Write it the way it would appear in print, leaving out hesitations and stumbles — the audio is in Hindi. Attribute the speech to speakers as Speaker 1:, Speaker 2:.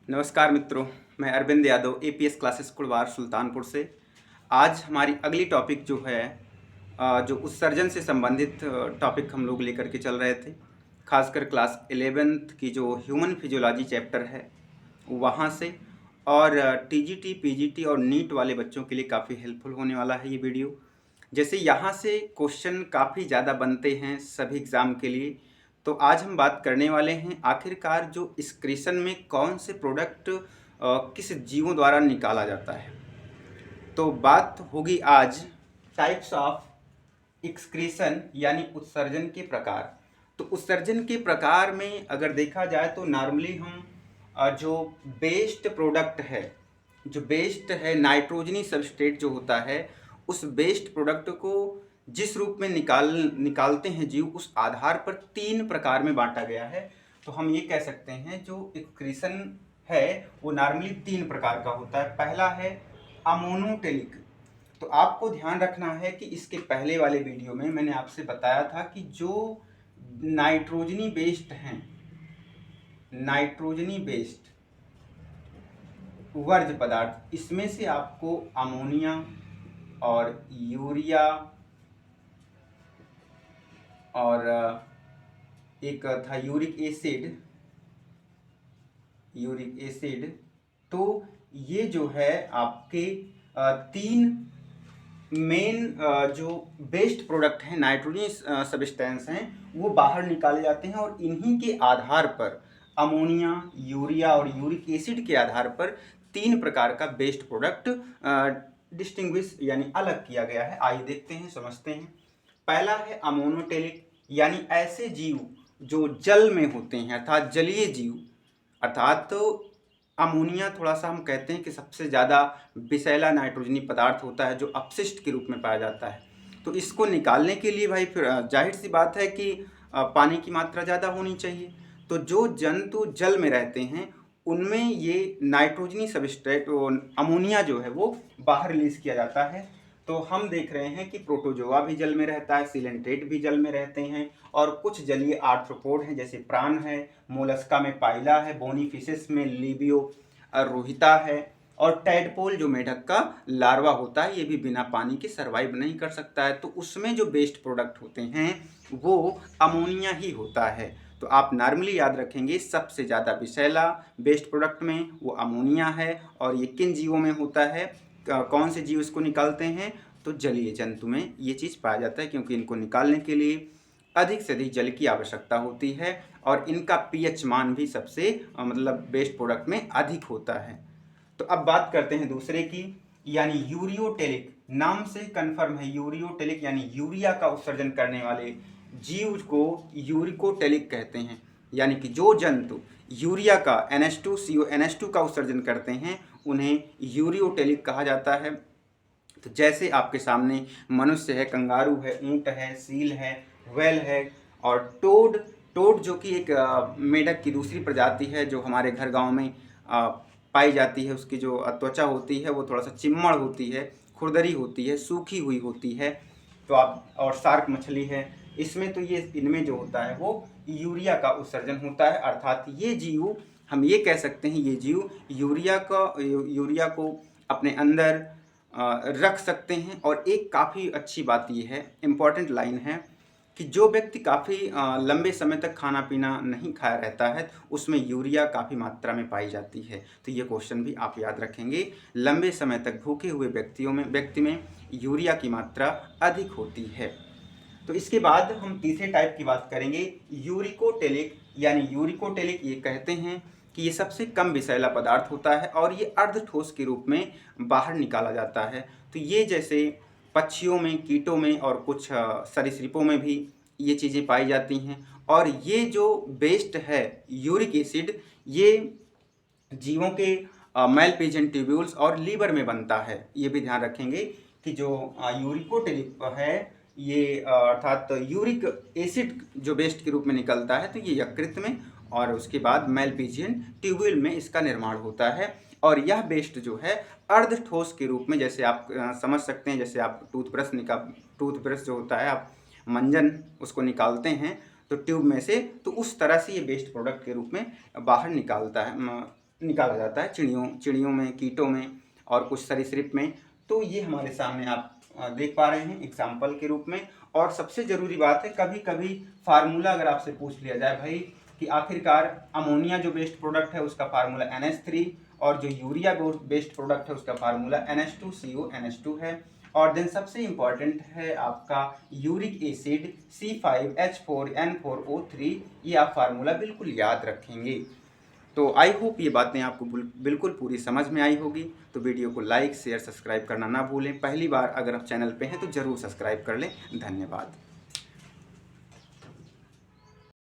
Speaker 1: नमस्कार मित्रों, मैं अरविंद यादव एपीएस क्लासेस कुड़वार सुल्तानपुर से। आज हमारी अगली टॉपिक जो है जो उत्सर्जन से संबंधित टॉपिक हम लोग लेकर के चल रहे थे। खासकर क्लास 11th की जो ह्यूमन फिजियोलॉजी चैप्टर है वहाँ से, और टीजीटी, पीजीटी और नीट वाले बच्चों के लिए काफ़ी हेल्पफुल होने वाला है ये वीडियो। जैसे यहाँ से क्वेश्चन काफ़ी ज़्यादा बनते हैं सभी एग्ज़ाम के लिए, तो आज हम बात करने वाले हैं आखिरकार जो एक्सक्रीशन में कौन से प्रोडक्ट किस जीवों द्वारा निकाला जाता है। तो बात होगी आज टाइप्स ऑफ एक्सक्रीशन यानी उत्सर्जन के प्रकार। तो उत्सर्जन के प्रकार में अगर देखा जाए तो नॉर्मली हम जो बेस्ड प्रोडक्ट है, जो बेस्ड है नाइट्रोजनी सबस्ट्रेट जो होता है, उस बेस्ड प्रोडक्ट को जिस रूप में निकालते हैं जीव, उस आधार पर 3 प्रकार में बांटा गया है। तो हम ये कह सकते हैं जो एक्सक्रीशन है वो नॉर्मली 3 प्रकार का होता है। पहला है अमोनोटेलिक। तो आपको ध्यान रखना है कि इसके पहले वाले वीडियो में मैंने आपसे बताया था कि जो नाइट्रोजनी बेस्ड हैं, नाइट्रोजनी बेस्ड वर्ज्य पदार्थ, इसमें से आपको अमोनिया और यूरिया और एक था यूरिक एसिड, तो ये जो है आपके 3 मेन जो बेस्ड प्रोडक्ट हैं, नाइट्रोजन सब्सटेंस हैं, वो बाहर निकाले जाते हैं और इन्हीं के आधार पर अमोनिया, यूरिया और यूरिक एसिड के आधार पर 3 प्रकार का बेस्ड प्रोडक्ट डिस्टिंग्विश यानी अलग किया गया है। आइए देखते हैं, समझते हैं। पहला है अमोनोटेलिक, यानी ऐसे जीव जो जल में होते हैं, अर्थात जलीय जीव। अर्थात तो अमोनिया थोड़ा सा हम कहते हैं कि सबसे ज़्यादा विषैला नाइट्रोजनी पदार्थ होता है जो अपशिष्ट के रूप में पाया जाता है। तो इसको निकालने के लिए भाई फिर जाहिर सी बात है कि पानी की मात्रा ज़्यादा होनी चाहिए। तो जो जंतु जल में रहते हैं उनमें ये नाइट्रोजनी सबस्ट्रेट अमोनिया जो है वो बाहर रिलीज किया जाता है। तो हम देख रहे हैं कि प्रोटोजोआ भी जल में रहता है, सिलेंट्रेट भी जल में रहते हैं, और कुछ जलीय आर्थ्रोपोड हैं जैसे प्राण है, मोलस्का में पाइला है, बोनी फिशेस में लिबियो रोहिता है, और टैडपोल जो मेढक का लार्वा होता है, ये भी बिना पानी के सर्वाइव नहीं कर सकता है। तो उसमें जो बेस्ड प्रोडक्ट होते हैं वो अमोनिया ही होता है। तो आप नॉर्मली याद रखेंगे सबसे ज़्यादा विषैला बेस्ड प्रोडक्ट में वो अमोनिया है। और ये किन जीवों में होता है, कौन से जीव इसको निकालते हैं, तो जलीय जंतु में ये चीज़ पाया जाता है, क्योंकि इनको निकालने के लिए अधिक से अधिक जल की आवश्यकता होती है और इनका पीएच मान भी सबसे मतलब बेस्ट प्रोडक्ट में अधिक होता है। तो अब बात करते हैं दूसरे की, यानी यूरियोटेलिक। नाम से कंफर्म है, यूरियोटेलिक यानी यूरिया का उत्सर्जन करने वाले जीव को यूरिकोटेलिक कहते हैं। यानी कि जो जंतु यूरिया का NH2CO का उत्सर्जन करते हैं उन्हें यूरियोटेलिक कहा जाता है। तो जैसे आपके सामने मनुष्य है, कंगारू है, ऊंट है, सील है, व्हेल है, और टोड जो कि एक मेढक की दूसरी प्रजाति है जो हमारे घर गांव में पाई जाती है। उसकी जो त्वचा होती है वो थोड़ा सा चिम्मड़ होती है, खुरदरी होती है, सूखी हुई होती है। तो आप, और शार्क मछली है, इसमें तो ये इनमें जो होता है वो यूरिया का उत्सर्जन होता है। अर्थात ये जीव, हम ये कह सकते हैं, ये जीव यूरिया को अपने अंदर रख सकते हैं। और एक काफ़ी अच्छी बात ये है, इम्पॉर्टेंट लाइन है, कि जो व्यक्ति काफ़ी लंबे समय तक खाना पीना नहीं खाया रहता है उसमें यूरिया काफ़ी मात्रा में पाई जाती है। तो ये क्वेश्चन भी आप याद रखेंगे, लंबे समय तक भूखे हुए व्यक्ति में यूरिया की मात्रा अधिक होती है। तो इसके बाद हम तीसरे टाइप की बात करेंगे, यूरिकोटेलिक। यानी यूरिकोटेलिक ये कहते हैं कि ये सबसे कम विषैला पदार्थ होता है और ये अर्ध ठोस के रूप में बाहर निकाला जाता है। तो ये जैसे पक्षियों में, कीटों में और कुछ सरीसृपों में भी ये चीज़ें पाई जाती हैं। और ये जो बेस्ड है यूरिक एसिड, ये जीवों के मैलपिजन ट्यूब्यूल्स और लीवर में बनता है। ये भी ध्यान रखेंगे कि जो यूरिकोटेलिक है ये अर्थात यूरिक एसिड जो बेस्ड के रूप में निकलता है, तो ये यकृत में और उसके बाद मैलपिजियन ट्यूब्यूल में इसका निर्माण होता है। और यह बेस्ड जो है अर्ध ठोस के रूप में, जैसे आप समझ सकते हैं, जैसे आप टूथब्रश जो होता है, आप मंजन उसको निकालते हैं तो ट्यूब में से, तो उस तरह से ये बेस्ड प्रोडक्ट के रूप में बाहर निकाला जाता है चिड़ियों में, कीटों में और कुछ सरीसृप में। तो ये हमारे सामने आप देख पा रहे हैं एग्जाम्पल के रूप में। और सबसे ज़रूरी बात है, कभी कभी फार्मूला अगर आपसे पूछ लिया जाए भाई कि आखिरकार अमोनिया जो बेस्ड प्रोडक्ट है उसका फार्मूला NH3 और जो यूरिया बेस्ड प्रोडक्ट है उसका फार्मूला NH2CO NH2 है। और देन सबसे इम्पॉर्टेंट है आपका यूरिक एसिड C5H4N4O3, ये आप फार्मूला बिल्कुल याद रखेंगे। तो आई होप ये बातें आपको बिल्कुल पूरी समझ में आई होगी। तो वीडियो को लाइक शेयर सब्सक्राइब करना ना भूलें। पहली बार अगर आप चैनल पे हैं तो ज़रूर सब्सक्राइब कर लें। धन्यवाद।